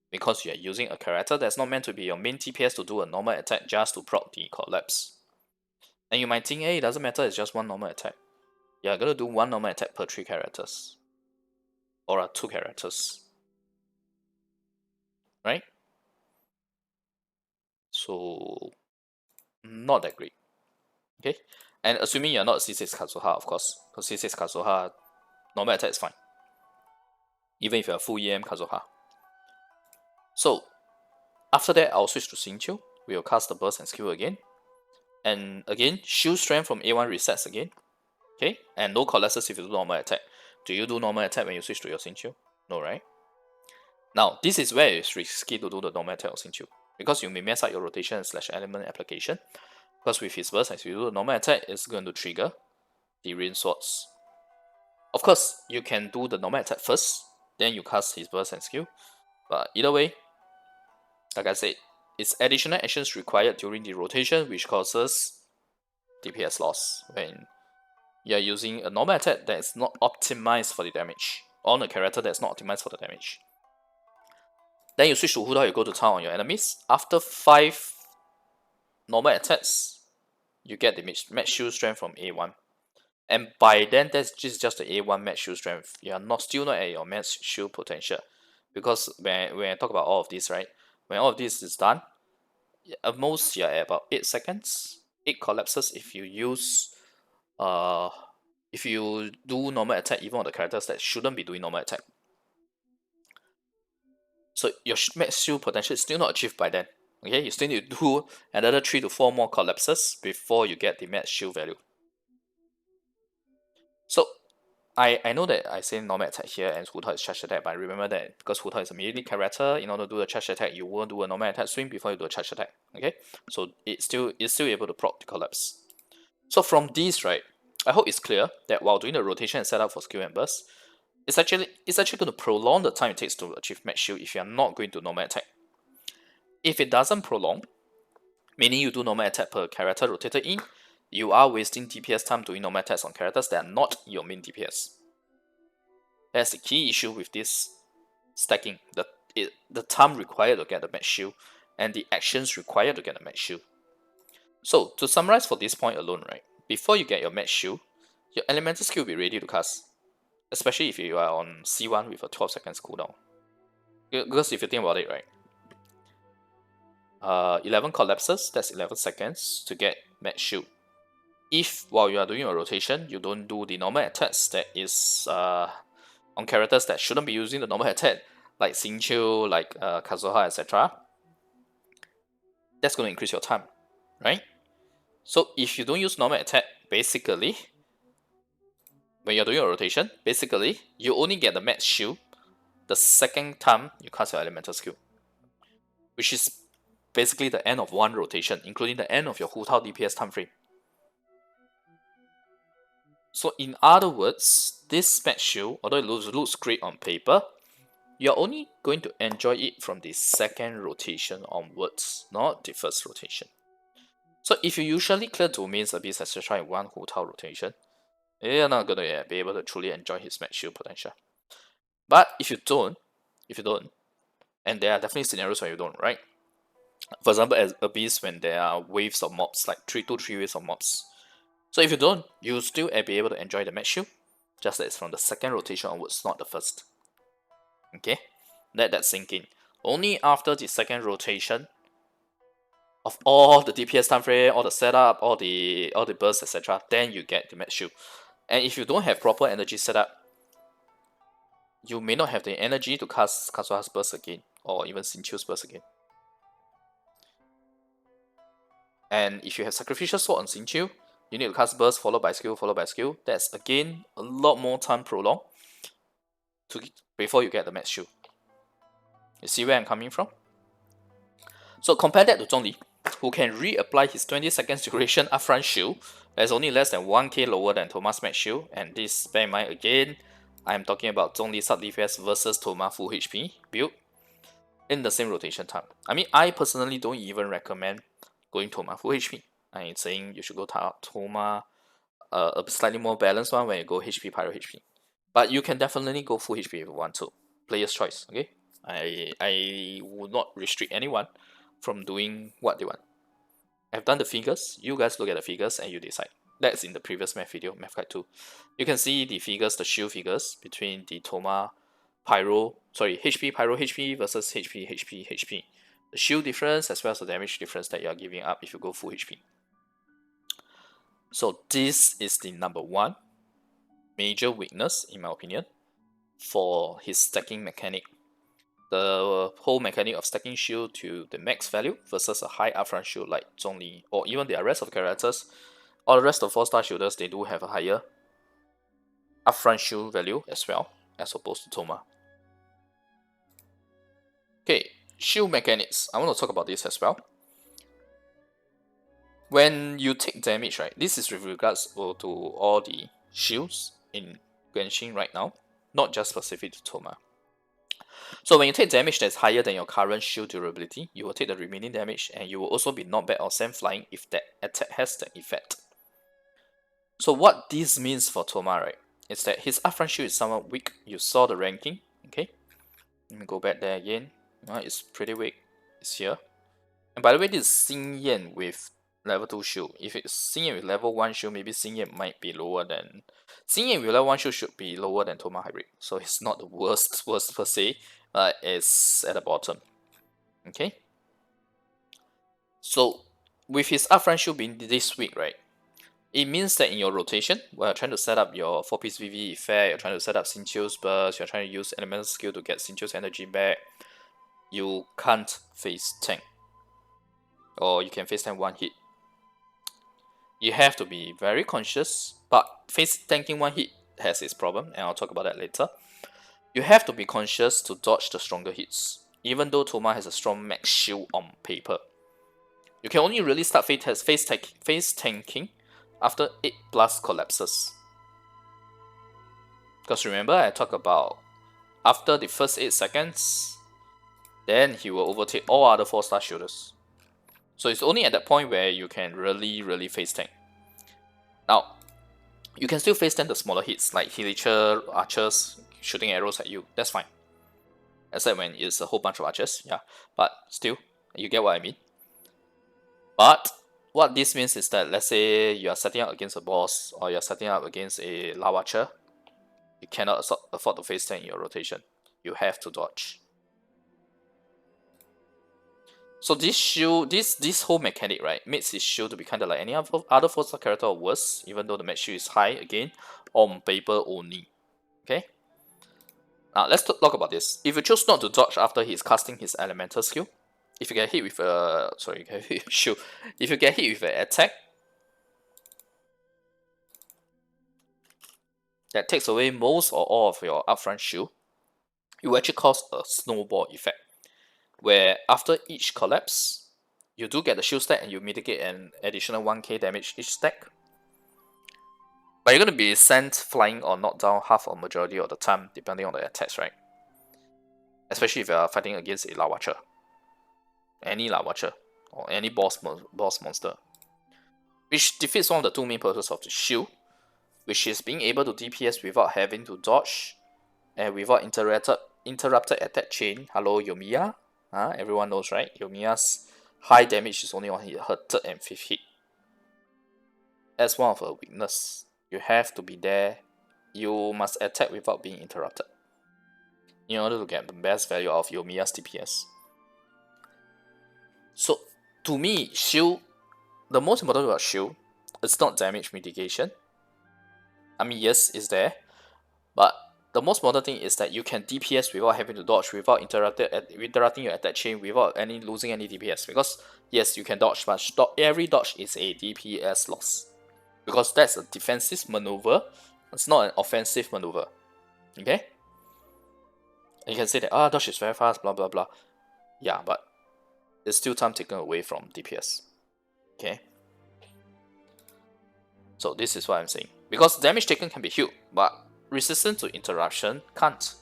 because you are using a character that's not meant to be your main DPS to do a normal attack just to proc the collapse. And you might think, hey, it doesn't matter, it's just one normal attack. You're going to do one normal attack per 3 characters. Or 2 characters. Right? So, not that great. Okay? And assuming you're not C6 Kazuha, of course. Because C6 Kazuha, normal attack is fine. Even if you're a full EM Kazuha. So, after that, I'll switch to Xingqiu. We'll cast the burst and skill again. And again, shield strength from A1 resets again. Okay, and no collapses if you do normal attack. Do you do normal attack when you switch to your Xingqiu? No, right? Now, this is where it's risky to do the normal attack of Xingqiu, because you may mess up your rotation / element application. Because with his burst, as you do the normal attack, it's going to trigger the Rain Swords. Of course, you can do the normal attack first, then you cast his burst and skill. But either way, like I said, it's additional actions required during the rotation which causes DPS loss when you're using a normal attack that is not optimized for the damage, on a character that's not optimized for the damage. Then you switch to Hu Tao, you go to town on your enemies. After 5 normal attacks, you get the max shield strength from A1. And by then, that's just the A1 max shield strength. You are still not at your max shield potential. Because when I talk about all of this, right? When all of this is done, at most you're at about 8 seconds. 8 collapses if you use if you do normal attack even on the characters that shouldn't be doing normal attack. So your max shield potential is still not achieved by then. Okay, you still need to do another 3 to 4 more collapses before you get the max shield value. So I know that I say normal attack here and Hu Tao is charged attack, but remember that because Hu Tao is a melee character, in order to do a charged attack, you won't do a normal attack swing before you do a charged attack. Okay, so it's still able to proc the collapse. So from these, right, I hope it's clear that while doing the rotation and setup for skill and burst, it's actually going to prolong the time it takes to achieve max shield if you are not going to normal attack. If it doesn't prolong, meaning you do normal attack per character rotated in, you are wasting DPS time doing normal attacks on characters that are not your main DPS. That's the key issue with this stacking, the time required to get the max shield and the actions required to get the max shield. So to summarize for this point alone, right, before you get your max shield, your elemental skill will be ready to cast, especially if you are on C1 with a 12 seconds cooldown. Because if you think about it, right, 11 collapses, that's 11 seconds to get max shield. If while you are doing a rotation, you don't do the normal attacks that is on characters that shouldn't be using the normal attack, like Xingqiu, like Kazuha, etc., that's going to increase your time, right? So if you don't use normal attack, basically, when you're doing a rotation, basically, you only get the max shield the second time you cast your elemental skill, which is basically the end of one rotation, including the end of your Hu Tao DPS time frame. So in other words, this max shield, although it looks great on paper, you're only going to enjoy it from the second rotation onwards, not the first rotation. So if you usually clear domains, abyss, etc. in one whole tile rotation, you're not gonna be able to truly enjoy his max shield potential. But if you don't, and there are definitely scenarios where you don't, right? For example, as abyss, when there are waves of mobs, like 3 waves of mobs. So if you don't, you'll still be able to enjoy the max shield, just that it's from the second rotation onwards, not the first. Okay, let that sink in. Only after the second rotation of all the DPS time frame, all the setup, all the bursts, etc., then you get the max shield. And if you don't have proper energy setup, you may not have the energy to cast Kazuha's burst again, or even Xingqiu's burst again. And if you have Sacrificial Sword on Xingqiu, you need to cast burst followed by skill, That's again a lot more time prolonged before you get the max shield. You see where I'm coming from? So compare that to Zhongli, who can reapply his 20 seconds duration upfront shield that's only less than 1k lower than Thoma's max shield. And this, bear in mind again, I'm talking about Zhongli sub DPS versus Thoma full HP build in the same rotation time. I mean, I personally don't even recommend going Thoma full HP. I'm saying you should go Thoma a slightly more balanced one when you go HP Pyro HP. But you can definitely go full HP if you want to. Player's choice, okay? I would not restrict anyone from doing what they want. I've done the figures. You guys look at the figures and you decide. That's in the previous math video, Math Guide 2. You can see the figures, the shield figures between the Thoma HP Pyro HP versus HP. The shield difference as well as the damage difference that you are giving up if you go full HP. So this is the number one major weakness, in my opinion, for his stacking mechanic. The whole mechanic of stacking shield to the max value versus a high upfront shield like Zhongli or even the rest of the characters, or the rest of 4-star shielders, they do have a higher upfront shield value as well, as opposed to Thoma. Okay, shield mechanics. I want to talk about this as well. When you take damage, right, this is with regards to all the shields in Genshin right now, not just specific to Thoma. So when you take damage that's higher than your current shield durability, you will take the remaining damage and you will also be knockback or sent flying if that attack has that effect. So what this means for Thoma, right, is that his upfront shield is somewhat weak. You saw the ranking, okay? Let me go back there again. It's pretty weak. It's here. And by the way, this is Xingyan with level 2 shield. If it's Xingyan with level 1 shield, maybe Xingyan might be lower than... Xingyan with level 1 shield should be lower than Thoma Hybrid. So it's not the worst per se, but it's at the bottom. Okay? So, with his upfront shield being this weak, right, it means that in your rotation, when you're trying to set up your 4-piece VV effect, you're trying to set up Xingqiu's burst, you're trying to use elemental skill to get Xingqiu's energy back, you can't face tank. Or you can face tank one hit. You have to be very conscious, but tanking one hit has its problem, and I'll talk about that later. You have to be conscious to dodge the stronger hits, even though Thoma has a strong max shield on paper. You can only really start face tanking after 8+ collapses. Because remember, I talked about after the first 8 seconds, then he will overtake all other 4-star shielders. So it's only at that point where you can really face tank. Now, you can still face tank the smaller hits, like Hilicher, archers shooting arrows at you. That's fine. Except when it's a whole bunch of archers, yeah. But still, you get what I mean. But what this means is that, let's say you are setting up against a boss, or you're setting up against a Lao archer, you cannot afford to face tank in your rotation. You have to dodge. So this shield, this whole mechanic, right, makes his shield to be kind of like any other 4-star character or worse, even though the max shield is high, again, on paper only. Okay? Now, let's talk about this. If you choose not to dodge after he's casting his elemental skill, if you get hit with a... Sorry, you get hit with a shield. If you get hit with an attack, that takes away most or all of your upfront shield, it will actually cause a snowball effect, where after each collapse, you do get the shield stack and you mitigate an additional 1k damage each stack. But you're going to be sent flying or knocked down half or majority of the time, depending on the attacks, right? Especially if you're fighting against a Lawacha. Any Lawacha. Or any boss monster. Which defeats one of the two main purposes of the shield, which is being able to DPS without having to dodge, and without interrupted attack chain. Hello, Yoimiya. Everyone knows, right? Yoimiya's high damage is only on her third and fifth hit. That's one of her weakness. You have to be there. You must attack without being interrupted in order to get the best value of Yoimiya's DPS. So, to me, shield, the most important about shield, it's not damage mitigation. I mean, yes, it's there, but the most important thing is that you can DPS without having to dodge, without interrupting your attack chain, without losing any DPS. Because yes, you can dodge, but every dodge is a DPS loss. Because that's a defensive maneuver, it's not an offensive maneuver. Okay? And you can say that, dodge is very fast, blah blah blah. Yeah, but it's still time taken away from DPS. Okay? So this is what I'm saying. Because damage taken can be healed, but resistance to interruption can't.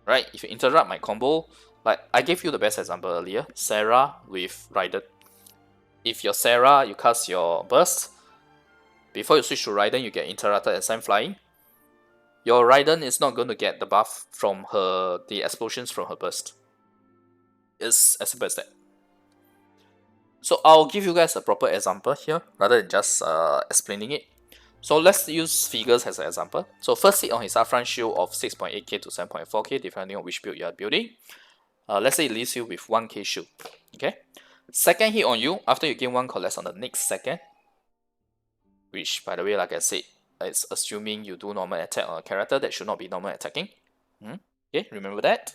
Right? If you interrupt my combo, like I gave you the best example earlier, Sarah with Raiden. If your Sarah, you cast your burst, before you switch to Raiden, you get interrupted and sent flying. Your Raiden is not going to get the buff from the explosions from her burst. It's as simple as that. So I'll give you guys a proper example here, rather than just explaining it. So let's use figures as an example. So first hit on his upfront shield of 6.8k to 7.4k, depending on which build you are building. Let's say it leaves you with 1k shield. Okay. Second hit on you, after you gain 1 collapse on the next second, which by the way, like I said, it's assuming you do normal attack on a character that should not be normal attacking. Okay, remember that.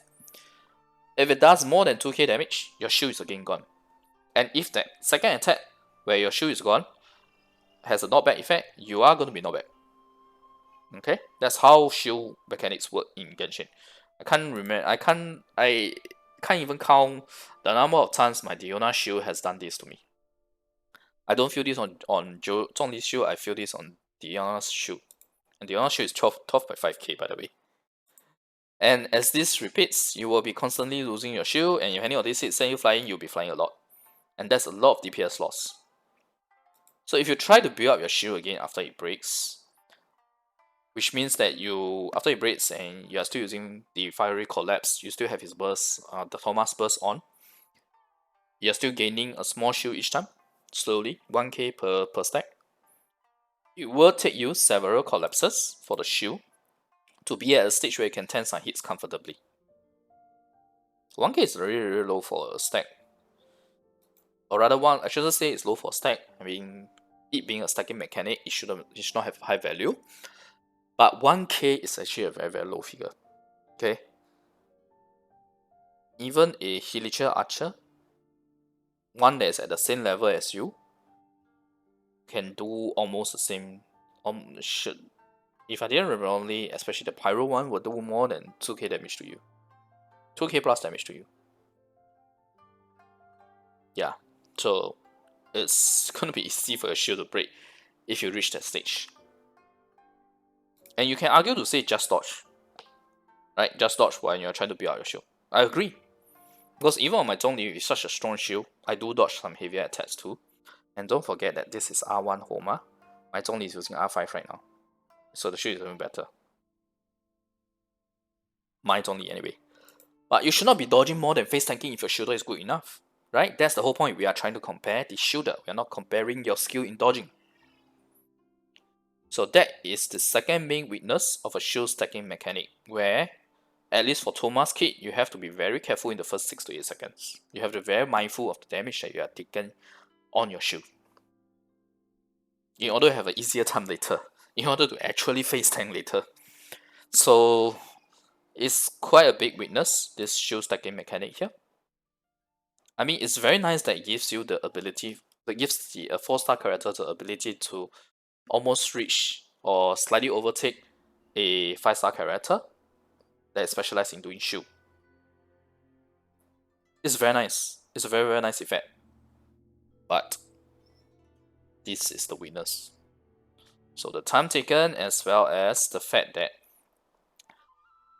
If it does more than 2k damage, your shield is again gone. And if that second attack, where your shield is gone, has a knockback effect, you are going to be knockback. Okay, that's how shield mechanics work in Genshin. I can't even count the number of times my Diona shield has done this to me. I don't feel this on Zhongli's shield, I feel this on Diona's shield. And Diona's shield is 12.5k by the way. And as this repeats, you will be constantly losing your shield, and if any of these hits send you flying, you'll be flying a lot. And that's a lot of DPS loss. So if you try to build up your shield again after it breaks, which means that after it breaks and you are still using the fiery collapse, you still have his burst, the Thoma's burst on, you're still gaining a small shield each time, slowly, 1k per stack. It will take you several collapses for the shield to be at a stage where you can tank some hits comfortably. 1k is really low for a stack. Or rather, I shouldn't say it's low for stack. I mean, it being a stacking mechanic, it should not have high value. But 1k is actually a very, very low figure. Okay? Even a Hilichur Archer, one that is at the same level as you, can do almost the same. If I didn't remember wrongly, especially the Pyro one, will do more than 2k damage to you. 2k plus damage to you. Yeah, so it's gonna be easy for your shield to break if you reach that stage. And you can argue to say just dodge. Right? Just dodge when you're trying to build out your shield. I agree. Because even on my Zhongli with such a strong shield, I do dodge some heavier attacks too. And don't forget that this is R1 Thoma. My Zhongli is using R5 right now. So the shield is even better. My Zhongli anyway. But you should not be dodging more than face tanking if your shielder is good enough. Right? That's the whole point. We are trying to compare the shielder. We are not comparing your skill in dodging. So that is the second main weakness of a shield stacking mechanic, where, at least for Thoma's kit, you have to be very careful in the first 6 to 8 seconds. You have to be very mindful of the damage that you are taking on your shield, in order to have an easier time later, in order to actually face tank later. So it's quite a big weakness, this shield stacking mechanic here. I mean, it's very nice that it gives you the ability, that gives a 4-star character the ability to almost reach or slightly overtake a 5-star character that is specialized in doing shield. It's very nice. It's a very, very nice effect. But this is the weakness. So the time taken, as well as the fact that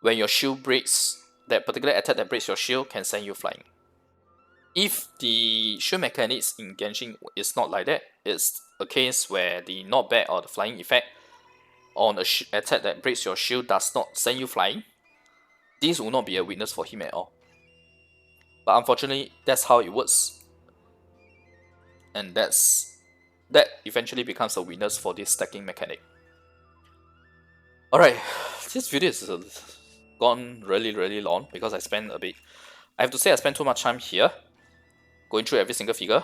when your shield breaks, that particular attack that breaks your shield can send you flying. If the shield mechanics in Genshin is not like that, it's a case where the knockback or the flying effect on a attack that breaks your shield does not send you flying, this will not be a weakness for him at all. But unfortunately, that's how it works. And that eventually becomes a weakness for this stacking mechanic. Alright, this video is gone really long because I have to say I spent too much time here going through every single figure,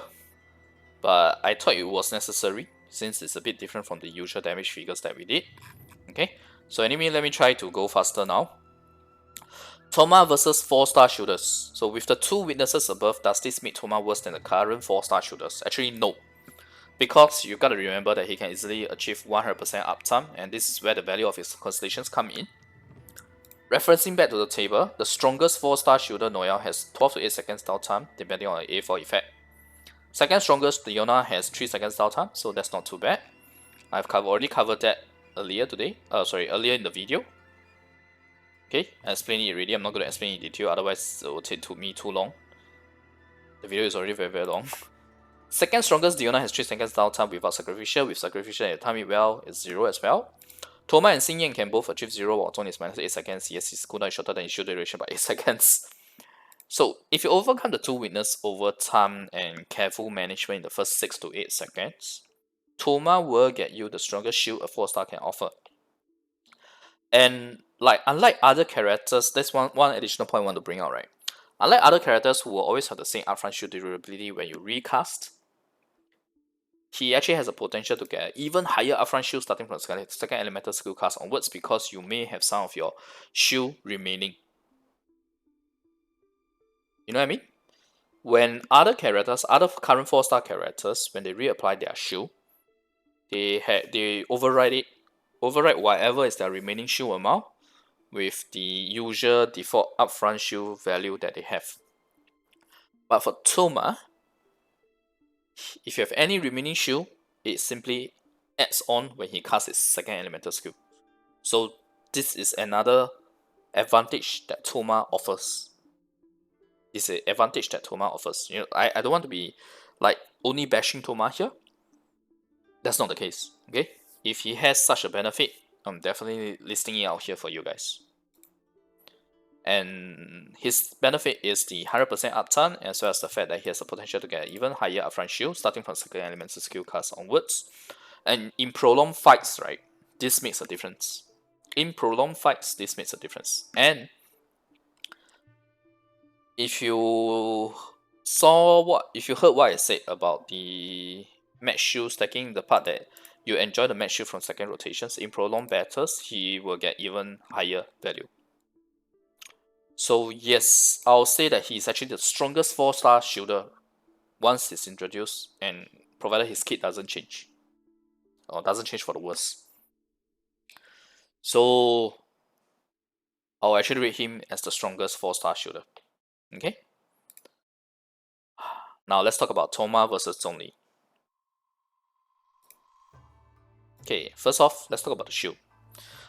but I thought it was necessary since it's a bit different from the usual damage figures that we did. Okay, so anyway, let me try to go faster now. Thoma versus 4-star shooters. So with the 2 weaknesses above, does this make Thoma worse than the current 4-star shooters? Actually, no. Because you gotta remember that he can easily achieve 100% uptime, and this is where the value of his Constellations come in. Referencing back to the table, the strongest 4-star shooter Noelle has 12 to 8 seconds downtime, depending on the A4 effect. Second strongest Diona has 3 seconds downtime, so that's not too bad. I've already covered that earlier in the video. Okay, I explained it already. I'm not going to explain it in detail, otherwise it will take me too long. The video is already very long. Second strongest Diona has 3 seconds downtime without Sacrificial. With Sacrificial, and time it well, it's 0 as well. Thoma and Xinyan can both achieve 0 while Zhongli is minus 8 seconds. Yes, his cooldown is shorter than his shield duration by 8 seconds. So, if you overcome the 2 weaknesses over time and careful management in the first 6 to 8 seconds, Thoma will get you the strongest shield a 4-star can offer. And unlike other characters, that's one additional point I want to bring out, right? Unlike other characters who will always have the same upfront shield durability when you recast, he actually has a potential to get even higher upfront shield starting from second elemental skill cast onwards, because you may have some of your shield remaining. You know what I mean? When other current 4-star characters, when they reapply their shield, they override whatever is their remaining shield amount with the usual default upfront shield value that they have. But for Thoma, if you have any remaining shield, it simply adds on when he casts his second elemental skill. So this is another advantage that Thoma offers. It's an advantage that Thoma offers. You know, I don't want to be like only bashing Thoma here. That's not the case. Okay, if he has such a benefit, I'm definitely listing it out here for you guys. And his benefit is the 100% uptime, as well as the fact that he has the potential to get even higher upfront shield starting from second elemental skill cast onwards. And in prolonged fights, right, this makes a difference. In prolonged fights, this makes a difference. And if you heard what I said about the match shield stacking, the part that you enjoy the match shield from second rotations, in prolonged battles, he will get even higher value. So yes, I'll say that he's actually the strongest 4-star shielder once he's introduced, and provided his kit doesn't change. Or doesn't change for the worse. So I'll actually rate him as the strongest 4-star shielder. Okay? Now let's talk about Thoma versus Zhongli. Okay, first off, let's talk about the shield.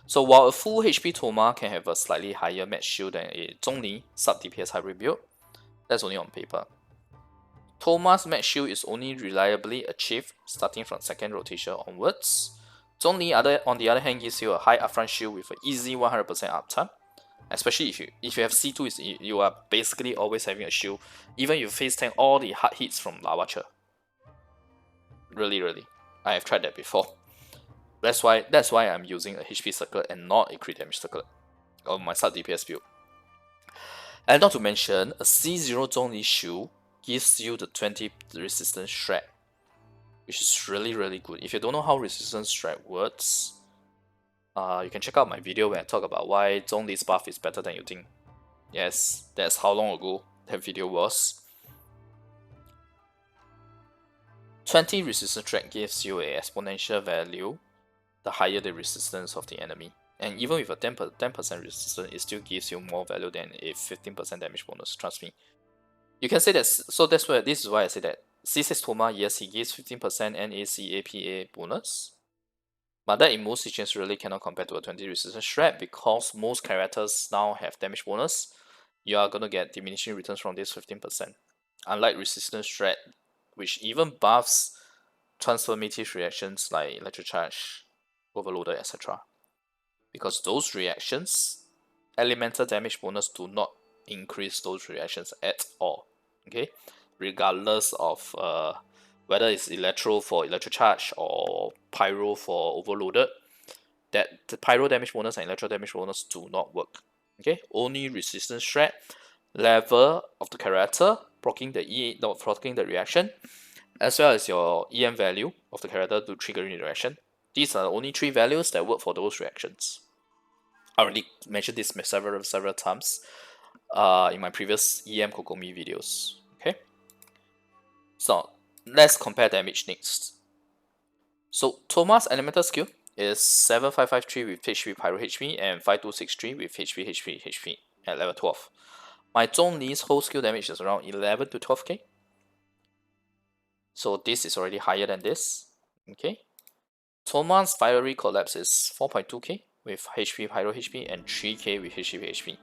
So while a full HP Thoma can have a slightly higher match shield than a Zhongli sub DPS hybrid build, that's only on paper. Thoma's match shield is only reliably achieved starting from second rotation onwards. Zhongli on the other hand gives you a high upfront shield with an easy 100% uptime. Especially if you have C2, you are basically always having a shield, even if you face tank all the hard hits from Lavacher. Really, I have tried that before. That's why I'm using a HP circlet and not a crit damage circlet on my sub DPS build. And not to mention, a C0 Zhongli shield gives you the 20 resistance shred, which is really good. If you don't know how resistance shred works, you can check out my video where I talk about why Zhongli's buff is better than you think. Yes, that's how long ago that video was. 20 resistance shred gives you an exponential value the higher the resistance of the enemy. And even with a 10% resistance, it still gives you more value than a 15% damage bonus, trust me. You can say that, so this is why I say that C6 Thoma, yes, he gives 15% NAC APA bonus, But that in most situations really cannot compare to a 20 resistance strat, because most characters now have damage bonus. You are gonna get diminishing returns from this 15%. Unlike resistance strat, which even buffs transformative reactions like Electro Charged, Overloader, etc. Because those reactions, elemental damage bonus do not increase those reactions at all. Okay, regardless of whether it's Electro for Electro Charge or Pyro for Overloaded, that the Pyro damage bonus and Electro damage bonus do not work. Okay, only resistance strat, level of the character, proccing the reaction, as well as your EM value of the character to trigger the reaction. These are the only 3 values that work for those reactions. I already mentioned this several times in my previous EM Kokomi videos. Okay, so let's compare damage next. So Thoma's elemental skill is 7553 with HP Pyro HP and 5263 with HP at level 12. My Zhongli's whole skill damage is around 11 to 12k. So this is already higher than this. Okay. Thoma's Fiery Collapse is 4.2k with HP Pyro HP and 3k with HP.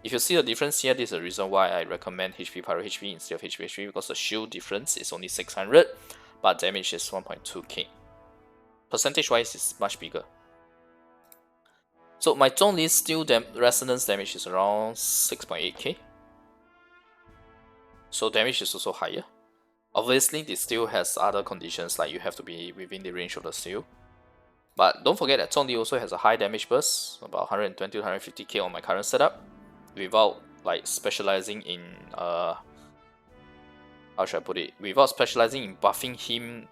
If you see the difference here, this is the reason why I recommend HP Pyro HP instead of HP because the shield difference is only 600, but damage is 1.2k. Percentage wise, it's much bigger. So my Zhongli's steel resonance damage is around 6.8k. So damage is also higher. Obviously, this steel has other conditions, like you have to be within the range of the steel. But don't forget that Zhongli also has a high damage burst, about 120 to 150k on my current setup, without like specializing in how should I put it? Without specializing in buffing him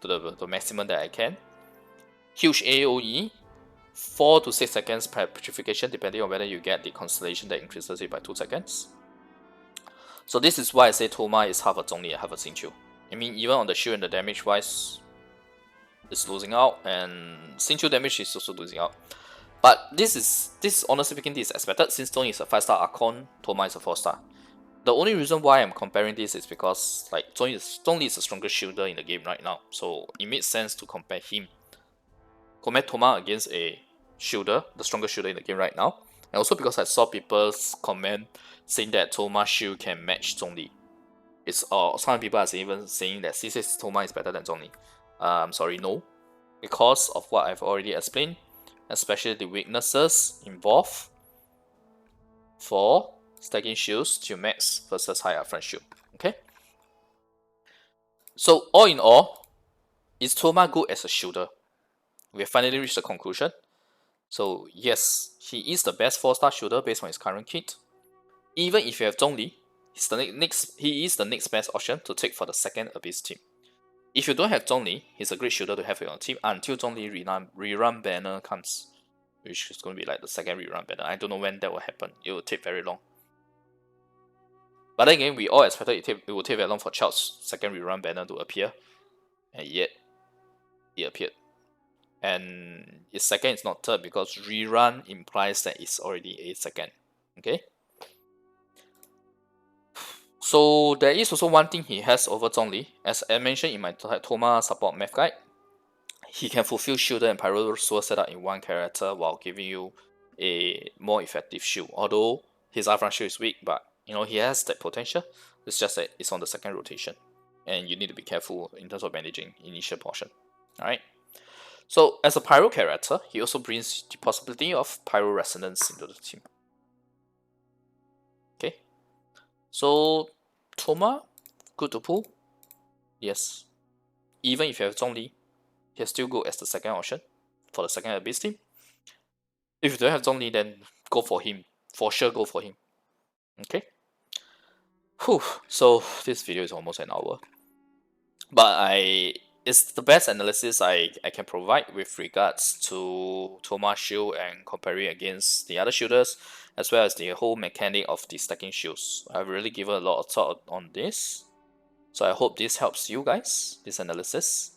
to the maximum that I can. Huge AOE, 4 to 6 seconds per petrification, depending on whether you get the constellation that increases it by 2 seconds. So this is why I say Thoma is half a Zhongli and half a Xingqiu. I mean, even on the shield and the damage wise, it's losing out, and Xingqiu damage is also losing out. But this is honestly speaking, this is expected since Zhongli is a 5-star Archon, Thoma is a 4-star. The only reason why I'm comparing this is because like Zhongli is a stronger shielder in the game right now, so it makes sense to compare him. Compare Thoma against a shielder, the strongest shielder in the game right now. And also because I saw people's comment saying that Thoma shield can match Zhongli. It's some people are even saying that C6 Thoma is better than Zhongli. I'm sorry, no. Because of what I've already explained, especially the weaknesses involved for stacking shields to max versus high upfront shield. Okay. So all in all, is Thoma good as a shielder? We have finally reached the conclusion. So yes, he is the best 4-star shielder based on his current kit. Even if you have Zhongli, he is the next best option to take for the second Abyss team. If you don't have Zhongli, he's a great shielder to have in your team until Zhongli rerun banner comes, which is going to be like the second rerun banner. I don't know when that will happen. It will take very long. But then again, we all expected it will take very long for Child's second rerun banner to appear, and yet it appeared. And its second is not third because rerun implies that it's already a second. Okay. So there is also one thing he has over Zhongli. As I mentioned in my Thoma support math guide, he can fulfill shielder and pyro sword setup in one character while giving you a more effective shield. Although his upfront shield is weak, but you know he has that potential. It's just that it's on the second rotation, and you need to be careful in terms of managing initial portion. Alright. So as a pyro character, he also brings the possibility of pyro resonance into the team. Okay. So Thoma, good to pull. Yes. Even if you have Zhongli, he'll still go as the second option for the second Abyss team. If you don't have Zhongli, then go for him. For sure go for him. Okay. Whew. So this video is almost an hour. But it's the best analysis I can provide with regards to Thoma's shield and comparing against the other shielders, as well as the whole mechanic of the stacking shields. I've really given a lot of thought on this, so I hope this helps you guys, this analysis.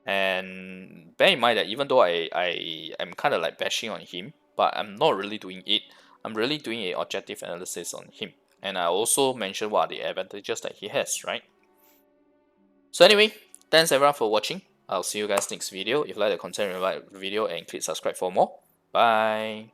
And bear in mind that even though I'm kind of like bashing on him, but I'm not really doing it. I'm really doing an objective analysis on him, and I also mentioned what are the advantages that he has, right? So anyway, thanks everyone for watching. I'll see you guys next video. If you like the content, like the video and click subscribe for more. Bye.